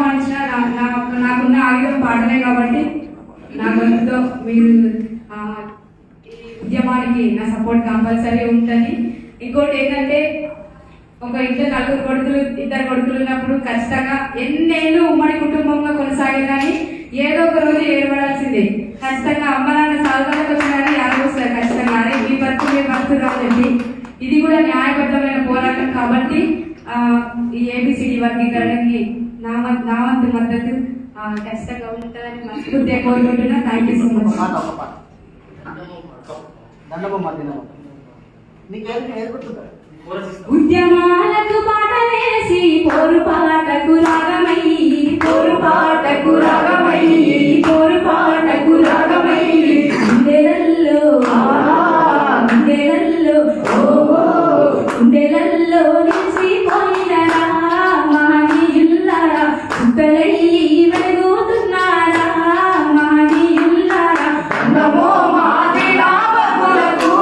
ఆహ్వానించిన నాకున్న ఆయుధం పాటలే కాబట్టి నా గొంతుతో మీరు ఈ ఉద్యమానికి నా సపోర్ట్ కంపల్సరీ ఉంటుంది. ఇంకోటి ఏంటంటే ఒక ఇంట్లో ఇద్దరు కొడుకులు ఉన్నప్పుడు ఖచ్చితంగా ఎన్నేళ్ళు ఉమ్మడి కుటుంబంగా కొనసాగే కానీ ఏదో ఒక రోజు ఏర్పడాల్సిందే. ఖచ్చితంగా అమ్మ నాన్న సాధనకు వచ్చినారని ఆలోచిస్తారు ఖచ్చితంగా. అదే మీ బతుకు రాదండి. ఇది కూడా న్యాయబద్ధమైన పోరాటం కాబట్టి ఈ ఏబిసిడి వర్గీకరణకి నా వంతు మద్దతు ఖచ్చితంగా ఉంటుందని మనస్ఫూర్తిగా కోరుకుంటున్నా. Thank you so much. ఉద్యమాలకు బాట వేసి పోరుపాటకు రాగమై పోరుపాటకు రాగమై పోరుపాటకు రాగమై గుండెలల్లో గుండెలల్లో గుండెలల్లో నిలిచిపోయినరా మహనీయులారా సుక్కలయ్యి వెలుగుతున్నారా మహనీయులారా నమో మాదిరా బహులకు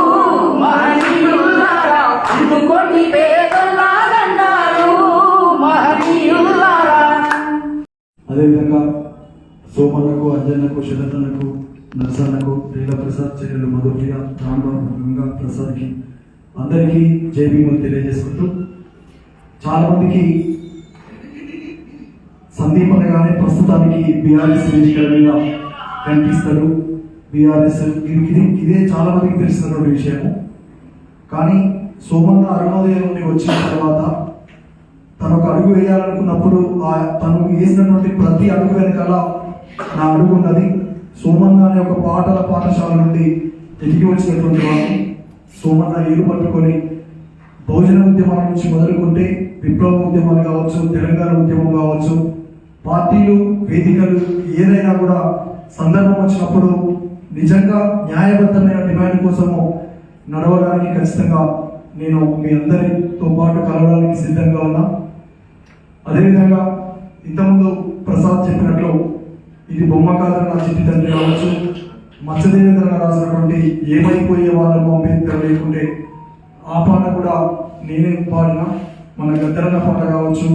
మహనీయులారా అందుకోండి పేదలాగన్నారు మహనీయులారా. అదేవిధంగా సోమన్నకు, అంజన్నకు, శరతన్నకు, నరసన్నకు, లీలా ప్రసాద్, చెల్లెలు మధుప్రియ, రాంబాబు, గంగా ప్రసాద్కి అందరికీ జై భీములు తెలియజేసుకుంటూ, చాలా మందికి సందీప్ అనగానే ప్రస్తుతానికి బీఆర్ఎస్ వేదికల మీద కనిపిస్తారు. బీఆర్ఎస్ ఇదే చాలా మందికి తెలిసినటువంటి విషయము. కానీ సోమన్న అరుణోదయం నుండి వచ్చిన తర్వాత తను ఒక అడుగు వేయాలనుకున్నప్పుడు తను వేసినటువంటి ప్రతి అడుగు వెనకాల నా అడుగు ఉన్నది. సోమన్న అనే ఒక పాఠశాల నుండి ఎదిగి వచ్చినటువంటి వాడిని. సోమన్న ఏరు పట్టుకొని బహుజన ఉద్యమాల నుంచి మొదలుకుంటే విప్లవ ఉద్యమాలు కావచ్చు, తెలంగాణ ఉద్యమం కావచ్చు, పార్టీలు, వేదికలు ఏదైనా కూడా సందర్భం వచ్చినప్పుడు నిజంగా న్యాయబద్ధమైన డిమాండ్ కోసము నడవడానికి ఖచ్చితంగా నేను మీ అందరితో పాటు కలవడానికి సిద్ధంగా ఉన్నా. అదేవిధంగా ఇంతకుముందు ప్రసాద్ చెప్పినట్లు ఇది బొమ్మ కాదని నా చిట్టి తండ్రి కావచ్చు, మత్స్యదేవేంద్ర రాసినటువంటి ఏమైపోయే వాళ్ళము అంబేద్కర్ లేకుంటే ఆ పాట కూడా నేనే పాడిన, మన గద్దరన్న పాట కావచ్చు,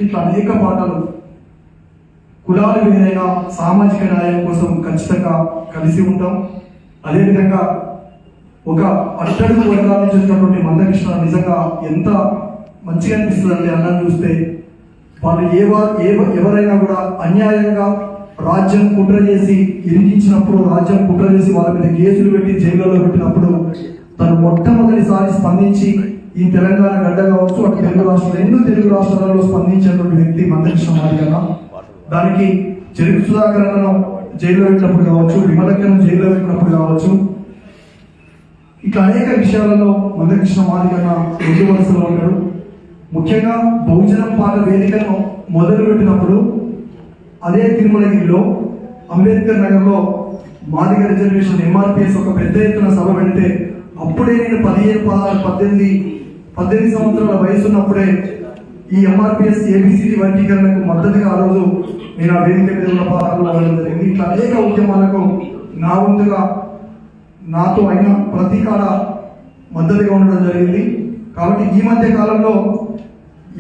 ఇట్లా అనేక పాటలు. కులాలు ఏదైనా సామాజిక న్యాయం కోసం ఖచ్చితంగా కలిసి ఉంటాం. అదేవిధంగా ఒక అట్టడుగు వర్గాల నుంచి వచ్చినటువంటి మందకృష్ణ నిజంగా ఎంత మంచిగా అనిపిస్తుందంటే అన్నం చూస్తే. వాళ్ళు ఎవరైనా కూడా అన్యాయంగా రాజ్యం కుట్ర చేసి ఇరికించినప్పుడు, రాజ్యం కుట్ర చేసి వాళ్ళ మీద కేసులు పెట్టి జైల్లో పెట్టినప్పుడు తను మొట్టమొదటిసారి స్పందించి ఈ తెలంగాణ గడ్డ కావచ్చు, అటు తెలుగు రాష్ట్రాలలో స్పందించినటువంటి వ్యక్తి మందకృష్ణ మాదిగన్న. దానికి చెరుకు సుధాకరను జైల్లో పెట్టినప్పుడు కావచ్చు, విమలక్కను జైల్లో పెట్టినప్పుడు కావచ్చు, ఇట్లా అనేక విషయాలలో మందకృష్ణ మాదిగన్న ముందు వరుసలో ఉంటాడు. ముఖ్యంగా బహుజనం పాట వేదికను మొదలు పెట్టినప్పుడు అదే తిరుమలగిరిలో అంబేద్కర్ నగర్లో మాదిగ రిజర్వేషన్ ఎంఆర్పిఎస్ ఒక పెద్ద ఎత్తున సభ పెడితే అప్పుడే నేను 18 సంవత్సరాల వయసు ఉన్నప్పుడే ఈ ఎంఆర్పిఎస్ ఏబిసిడి వర్గీకరణకు మద్దతుగా ఆ రోజు నేను ఆ వేదిక మీద ఉన్న పాఠాలు వెళ్ళడం జరిగింది. ఇట్లా అనేక ఉద్యమాలకు నా వంతుగా నాతో అయిన ప్రతి కాడ మద్దతుగా ఉండడం జరిగింది. కాబట్టి ఈ మధ్య కాలంలో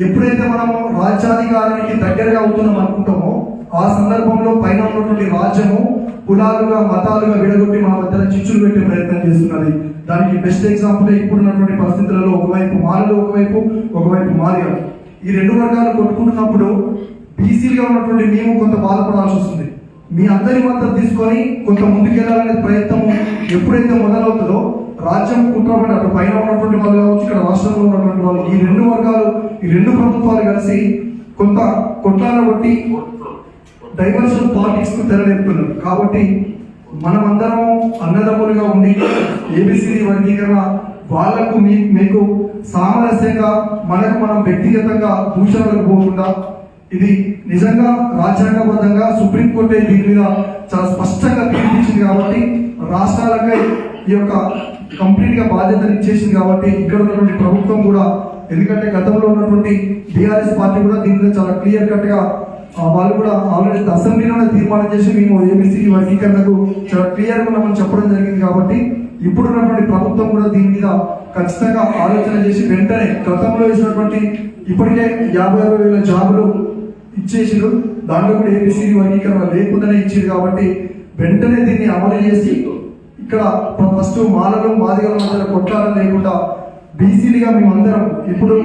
ఎప్పుడైతే మనము రాజ్యాధికారానికి దగ్గరగా అవుతున్నాం అనుకుంటామో ఆ సందర్భంలో పైన ఉన్నటువంటి రాజ్యము కులాలుగా, మతాలుగా విడగొట్టి మా మధ్యన చిచ్చులు పెట్టే ప్రయత్నం చేస్తున్నది. దానికి బెస్ట్ ఎగ్జాంపుల్ ఇప్పుడున్నటువంటి పరిస్థితులలో ఒకవైపు మాలలు, ఒకవైపు మాదిగలు. ఈ రెండు వర్గాలు కొట్టుకుంటున్నప్పుడు బీసీలుగా ఉన్నటువంటి మేము కొంత బాధపడాల్సి వస్తుంది. మీ అందరి మద్దతు తీసుకొని కొంత ముందుకెళ్లాలనే ప్రయత్నం ఎప్పుడైతే మొదలవుతుందో రాజ్యం కుట్రపడి అటు పైన ఉన్నటువంటి వాళ్ళు కావచ్చు, ఇక్కడ రాష్ట్రంలో ఉన్నటువంటి వాళ్ళు, ఈ రెండు వర్గాలు, ఈ రెండు ప్రభుత్వాలు కలిసి కొంత కొట్లాట కొట్టి డైవర్షన్ పాలిటిక్స్ కు తెరలేపుతున్నారు. కాబట్టి మనమందరం అన్నదమ్ములుగా ఉండి ఏబిసిడి వర్గీకరణ వాళ్లకు మీకు సామరస్యంగా మనకు మనం వ్యక్తిగతంగా దూషణలకు పోకుండా ఇది నిజంగా రాజ్యాంగబద్ధంగా సుప్రీంకోర్టు దీని మీద చాలా స్పష్టంగా తీర్పిచ్చింది కాబట్టి రాష్ట్రాలకై ఈ యొక్క కంప్లీట్ గా బాధ్యతను ఇచ్చేసింది కాబట్టి ఇక్కడ ఉన్నటువంటి ప్రభుత్వం కూడా, ఎందుకంటే గతంలో ఉన్నటువంటి బీఆర్ఎస్ పార్టీ కూడా దీని మీద చాలా క్లియర్ కట్ గా వాళ్ళు కూడా ఆల్రెడీ అసెంబ్లీలోనే తీర్మానం చేసి మేము ఏబిసిడి వర్గీకరణకు చాలా క్లియర్ గా మనం చెప్పడం జరిగింది. కాబట్టి ఇప్పుడున్నటువంటి ప్రభుత్వం కూడా దీని మీద ఖచ్చితంగా ఆలోచన చేసి వెంటనే గతంలో వేసినటువంటి ఇప్పటికే 50,000 జాబులు ఇచ్చేసారు. దాంట్లో కూడా ఏబిసిడి వర్గీకరణ లేకుండానే ఇచ్చారు కాబట్టి వెంటనే దీన్ని అమలు చేసి ఇక్కడ ఫస్ట్ మాలలు మాదిగల మధ్య కొట్లాట లేకుండా బీసీలుగా మేమందరం ఇప్పుడు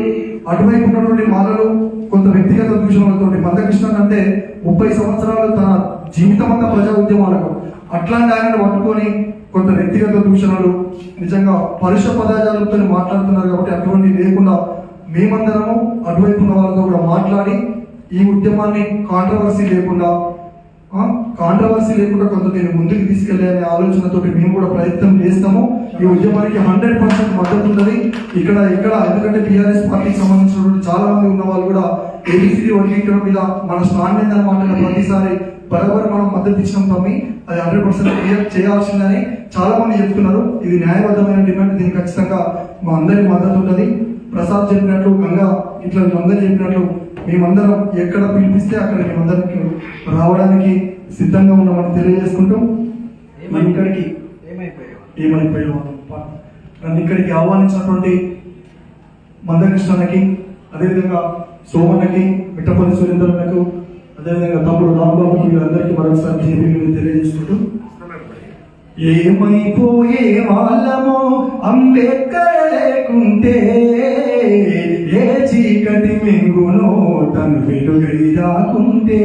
అటువైపు ఉన్నటువంటి మాలలు కొంత వ్యక్తిగత దూషణలతో మందకృష్ణ అంటే 30 సంవత్సరాలు తన జీవితం అంతా ప్రజా ఉద్యమాలకు అట్లాంటి ఆయనను పట్టుకొని కొంత వ్యక్తిగత దూషణలు నిజంగా పరుష పదాజాలతో మాట్లాడుతున్నారు కాబట్టి అటువంటి లేకుండా మేమందరము అటువైపు ఉన్న వాళ్ళతో కూడా మాట్లాడి ఈ ఉద్యమాన్ని కాంట్రవర్సీ లేకుండా కొంత నేను ముందుకు తీసుకెళ్లే ఆలోచనతో మేము కూడా ప్రయత్నం చేస్తాము. ఈ ఉద్యమానికి 100% మద్దతు ఉంటుంది ఇక్కడ ఎందుకంటే టీఆర్ఎస్ పార్టీకి సంబంధించినటువంటి చాలా మంది ఉన్న వాళ్ళు కూడా ఏబిసిడి వర్గీకరణ మీద మన స్టాండ్ ఏందన్నమాట ప్రతిసారి బరాబర్ మనం మద్దతు ఇచ్చినాం తమ్మి, అది 100% క్లియర్ చేయాల్సిందని చాలా మంది చెప్తున్నారు. ఇది న్యాయబద్ధమైన డిమాండ్, దీనికి ఖచ్చితంగా మా అందరి మద్దతు ఉంటుంది. ప్రసాద్ చెప్పినట్లు, గంగా ఇట్లా అందరూ చెప్పినట్లు మేమందరం ఎక్కడ పిలిపిస్తే అక్కడ మేమందరికి రావడానికి సిద్ధంగా ఉన్నామని తెలియజేసుకుంటూ ఏమైపోయావు నన్ను ఇక్కడికి ఆహ్వానించినటువంటి మందకృష్ణకి, అదేవిధంగా సోమన్నకి, మిట్టపల్లి సురేంద్రన్నకు, అదేవిధంగా తమ్ముడు రాంబాబుకి వీళ్ళందరికీ మరొకసారి జేబీ తెలియజేసుకుంటూ ఏమైపోయే వాళ్ళమో అంబేద్కర్ లేకుంటే ఏ చీకటి మింగునో తను వెలుగై రాకుంటే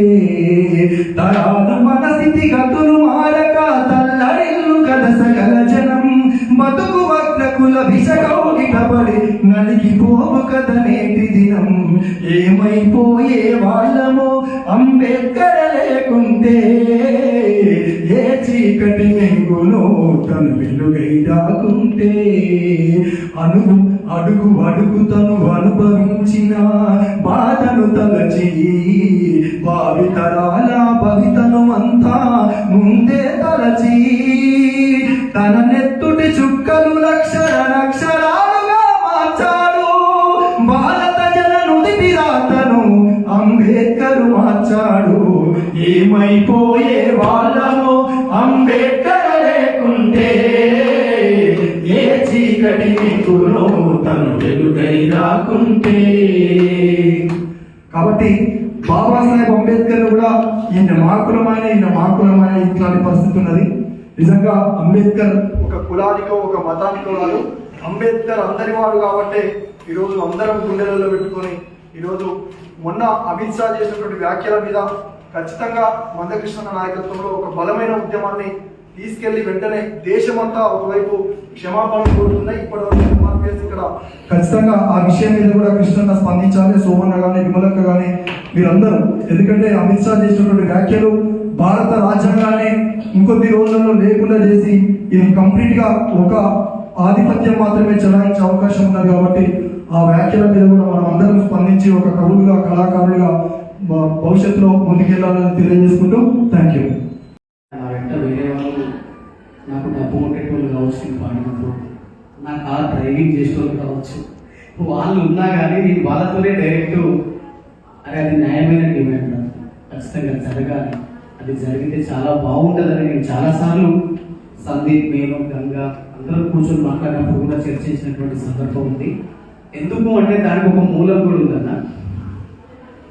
తరాలు మన స్థితి గతులు మారక తల్లడిల్లు కద సకల జనం బతుకు వక్రకుల విషకౌగిటపడి నలిగిపోవు కథ నేటి దినం. ఏమైపోయే వాళ్ళమో అంబేద్కర్ లేకుంటే ఏ చీకటి మింగునో తను వెలుగై రాకుంటే అడుగు తను అనుభవించిన బాధను తలచి భావితరాల భవితను అంతా ముందే తలచి తన నెత్తుటి చుక్కలు లక్షరాలుగా మార్చాడు. భారత జన నుదిటి రాతను అంబేద్కర్ మార్చాడు. ఏమైపోయే వాళ్ళమో అంబేద్కర్ లేకుంటే ఏ చీకటి మింగునో తను వెలుగై రాకుంటే. కాబట్టి బాబాసాహెబ్ అంబేద్కర్ కూడా ఈయన మాకులమైన ఇట్లాంటి పరిస్థితి ఉన్నది. నిజంగా అంబేద్కర్ ఒక కులానికో ఒక మతానికో కాదు, అంబేద్కర్ అందరి వాడు కాబట్టి ఈరోజు అందరం గుండెలలో పెట్టుకొని ఈరోజు మొన్న అమిత్ షా చేసినటువంటి వ్యాఖ్యల మీద ఖచ్చితంగా మందకృష్ణ నాయకత్వంలో ఒక బలమైన ఉద్యమాన్ని తీసుకెళ్లి వెంటనే దేశమంతా ఒకవైపు క్షమాపణ కోరుతున్నాయి. ఇప్పటివరకు ఇక్కడ ఖచ్చితంగా ఆ విషయం మీద కూడా కృష్ణన్న స్పందించాలి. సోమన్న కానీ విమలక్క కానీ మీరందరూ, ఎందుకంటే అమిత్ షా చేసినటువంటి వ్యాఖ్యలు భారత రాజ్యాంగాన్ని ఇంకొద్ది రోజుల్లో లేకుండా చేసి ఇది కంప్లీట్ గా ఒక ఆధిపత్యం మాత్రమే చెలాయించే అవకాశం ఉన్నది. కాబట్టి ఆ వ్యాఖ్యల మీద కూడా మనం అందరం స్పందించి ఒక కవులుగా కళాకారులుగా భవిష్యత్తులో ముందుకెళ్లాలని తెలియజేసుకుంటూ థ్యాంక్ యూ. వేరే వాళ్ళు నాకు డబ్బు కొట్టేటోళ్ళు కావచ్చు, పాడినప్పుడు నా కార్ డ్రైవింగ్ చేసేటోళ్ళు కావచ్చు, వాళ్ళు ఉన్నా కానీ నేను వాళ్ళతోనే డైరెక్ట్ అది న్యాయమైన డిమాండ్ ఖచ్చితంగా జరగాలి, అది జరిగితే చాలా బాగుంటుందని నేను చాలాసార్లు సందీప్, నేను, గంగా అందరూ కూర్చొని మాట్లాడినప్పుడు కూడా చర్చించినటువంటి సందర్భం ఉంది. ఎందుకు అంటే దానికి ఒక మూలం కూడా ఉందన్న.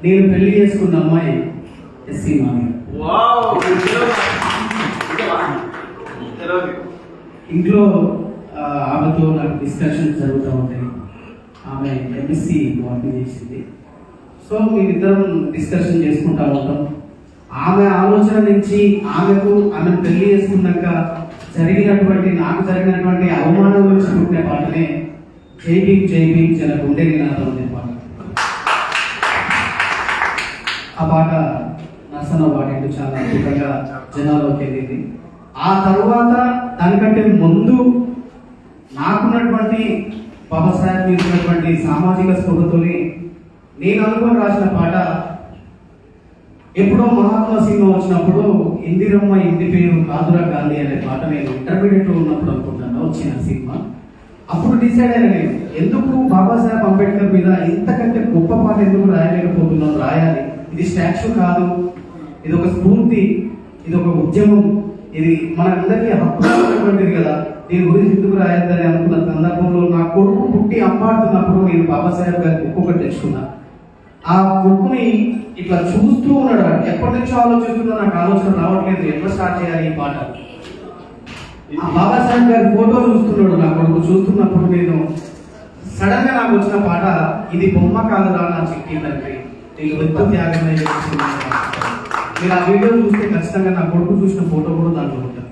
నేను పెళ్లి చేసుకున్న అమ్మాయి ఎస్సీ మాది. ఇంట్లో ఆమెతో నాకు డిస్కషన్స్ జరుగుతూ ఉంటాయి. ఆమె ఎంఎస్సి వాటి చేసింది. సో మేమిద్దరం డిస్కషన్ చేసుకుంటా ఉంటాం. ఆమె ఆలోచన నుంచి ఆమె పెళ్లి చేసుకున్నాక నాకు జరిగినటువంటి అవమానం గురించి పుట్టిన పాటనే జై జన గుండె నినాదం అనే పాట. ఆ పాట నర్సన పాడిండు, చాలా అద్భుతంగా జనాల్లోకి వెళ్ళింది. ఆ తరువాత దానికంటే ముందు నాకున్నటువంటి బాబాసాహెబ్ తీసుకున్నటువంటి సామాజిక స్పృహతోని నేను అనుకుని రాసిన పాట, ఎప్పుడో మహాత్మా సినిమా వచ్చినప్పుడు ఇందిరమ్మ ఇంటి పేరు కాదురా గాంధీ అనే పాట నేను ఇంటర్మీడియట్ లో ఉన్నప్పుడు అనుకుంటాను వచ్చిన సినిమా. అప్పుడు డిసైడ్ అయినా నేను ఎందుకు బాబాసాహెబ్ అంబేద్కర్ మీద ఇంతకంటే గొప్ప పాట ఎందుకు రాయలేకపోతున్నాను, రాయాలి. ఇది స్టాచ్యూ కాదు, ఇది ఒక స్ఫూర్తి, ఇది ఒక ఉద్యమం, ఇది మనందరికీ హక్కున్నటువంటిది కదా, దీని గురించి ఎందుకు రాయద్దని అనుకున్న సందర్భంలో నా కొడుకు పుట్టి అమ్మాడుతున్నప్పుడు నేను బాబాసాహెబ్ గారికి ఒక్కొక్కటి తెచ్చుకున్నా. ఆ బుక్ని ఇట్లా చూస్తూ ఉన్నాడు. ఎప్పటి నుంచో ఆలోచిస్తున్నా, నాకు ఆలోచన రావట్లేదు ఎట్లా స్టార్ట్ చేయాలి ఈ పాట. ఆ బాబాసాహెబ్ గారి ఫోటో చూస్తున్నాడు నా కొడుకు. చూస్తున్నప్పుడు నేను సడన్ గా నాకు వచ్చిన పాట, ఇది బొమ్మ కాదురా నా చిట్టి తండ్రి, నీకు ఎంతో త్యాగమే చేస్తున్నాను. మీరు ఆ వీడియో చూస్తే ఖచ్చితంగా నా కొడుకు చూసిన ఫోటో కూడా దాంట్లో ఉంటుంది.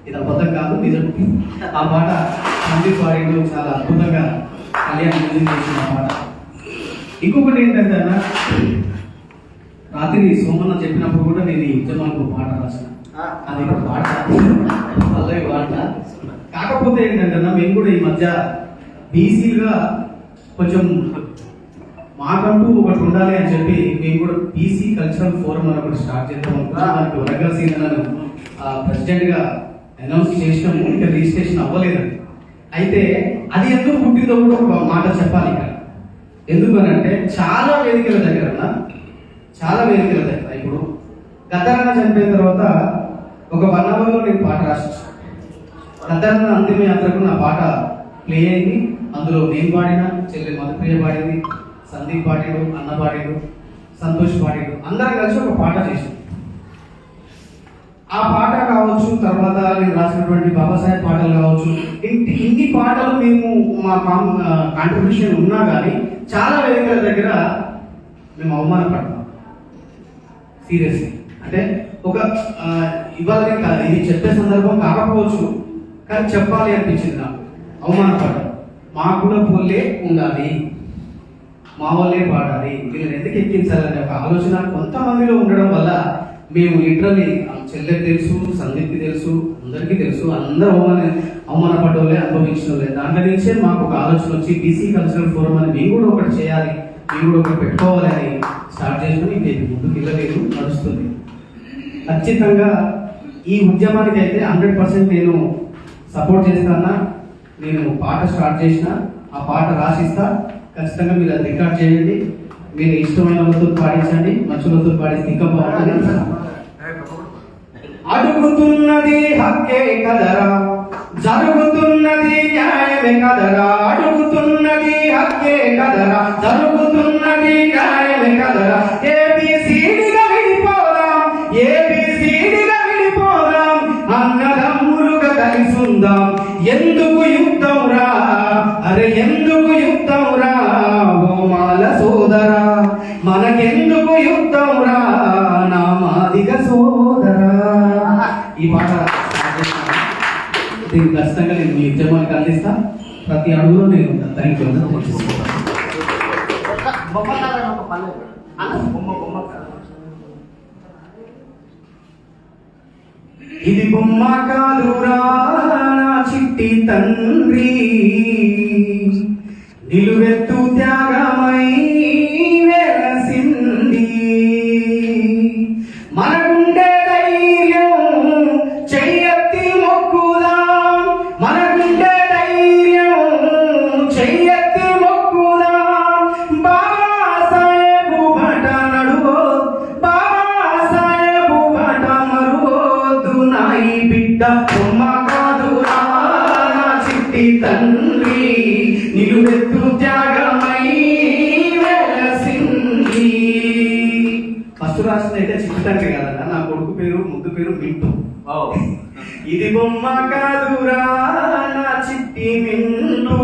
ఇది అబద్ధం కాదు, నిజం. ఆ పాట సందీప్ పాడిండు, చాలా అద్భుతంగా కళ్యాణ్ మ్యూజిక్ చేసిన పాట. ఇంకొకటి ఏంటంటే అన్న, రాత్రి సోమన్న చెప్పినప్పుడు కూడా నేను ఈ ఉద్యమానికి పాట రాసిన. అది ఇప్పుడు పాట పల్లవి పాట. కాకపోతే ఏంటంటే అన్న, మేము కూడా ఈ మధ్య బీసీలుగా కొంచెం మాకంటూ ఒకటి ఉండాలి అని చెప్పి మేము కూడా బీసీ కల్చరల్ ఫోరం అని ఒకటి స్టార్ట్ చేద్దాం అనుకున్నాం. వరంగల్ సీనియర్ ప్రెసిడెంట్ గా అనౌన్స్ చేసినాము, ఇంకా రిజిస్ట్రేషన్ అవ్వలేదండి. అయితే అది ఎందుకు పుట్టిందో కూడా ఒక మాట చెప్పాలి ఇక్కడ. ఎందుకనంటే చాలా వేదికల దగ్గర ఇప్పుడు గద్దరన్న చనిపోయిన తర్వాత ఒక 1 అవర్లో నేను పాట రాసిస్తాను. గద్దరన్న అంతిమ యాత్రకు నా పాట ప్లే అయింది. అందులో నేను పాడిన, చెల్లె మధుప్రియ పాడింది, సందీప్ పాడాడు, అన్న పాడాడు, సంతోష్ పాడాడు, అందరం కలిసి ఒక పాట చేసాం. ఆ పాట కావచ్చు, తర్వాత నేను రాసినటువంటి బాబాసాహెబ్ పాటలు కావచ్చు, ఇన్ని పాటలు మేము మా కాంట్రిబ్యూషన్ ఉన్నా కానీ చాలా వేదికల దగ్గర మేము అవమానపడ్డాం. సీరియస్లీ అంటే ఒక ఇవాళ కాదు, ఇది చెప్పే సందర్భం కాకపోవచ్చు, కానీ చెప్పాలి అనిపించింది నాకు. అవమానపడ్డాం. మాకు కూడా పోలే ఉండాలి, మా వాళ్ళే పాడాలి, వీళ్ళని ఎందుకు ఎక్కించాలనే ఒక ఆలోచన కొంతమందిలో ఉండడం వల్ల మేము లిటరల్లీ చెల్లెకి తెలుసు, సందీప్కి తెలుసు, అందరికీ తెలుసు, అందరూ అవమానపడ్డ వాళ్ళే, అనుభవించిన వాళ్ళే. దాంట్లో నుంచే మాకు ఒక ఆలోచన వచ్చి బీసీ కల్చరల్ ఫోరం అని మేము కూడా ఒకటి చేయాలి, మేము కూడా ఒకటి పెట్టుకోవాలి అని స్టార్ట్ చేసుకుని నేను ముందుకు వెళ్ళలేదు, నడుస్తుంది. ఖచ్చితంగా ఈ ఉద్యమానికి అయితే 100% నేను సపోర్ట్ చేస్తానా. నేను పాట స్టార్ట్ చేసిన, ఆ పాట రాసిస్తా, ఖచ్చితంగా మీరు అది రికార్డ్ చేయండి. మీరు ఇష్టమైన వాళ్ళతో పాడించండి, మంచులతో పాడిస్తే ఇంకా బాగుంటుంది. అడుగుతున్నది హక్కే కదరా, జరుగుతున్నది న్యాయమే కదరా. అడుగుతున్నది హక్కే కదరా, జరుగుతున్నది న్యాయమే కదరా. ఏబిసిడిగా విడిపోదాం, ఏబిసిడిగా విడిపోదాం, అన్నదమ్ములుగా కలిసి ఉందాం. ఎందుకు యుద్ధం రా, అరే ఎందుకు యుద్ధం రా ఓ మాల సోదరా, మనకెందుకు యుద్ధం రా నా మాదిగ సోదరా. ఈ పాట దీన్ని ఖచ్చితంగా నేను మీ ఉద్యమానికి అందిస్తా. ప్రతి అడుగులో నేను ఉంటాను. Thank you. ఇది బొమ్మ కాదురా నా చిట్టి తండ్రి, నిలువెత్తు త్యాగమై వెలసింది. మనకుండే ధైర్యం చెయ్యెత్తి మొక్కుదాం, మనకుండే ధైర్యం చెయ్యెత్తి మొక్కుదాం. బాబాసాహెబు బాట నడువో, బాబాసాహెబు బాట మరువోద్దు నా ఈ బిడ్డ. బొమ్మ కాదురా నా చిట్టి తండ్రి, నిలువెత్తు త్యాగమై వెలసింది. ఫస్ట్ రాసిన అయితే చిట్టి తండ్రి కాదన్న, నా కొడుకు పేరు ముద్దు పేరు మింటూ. ఇది బొమ్మ కాదురా నా చిట్టి మింటూ.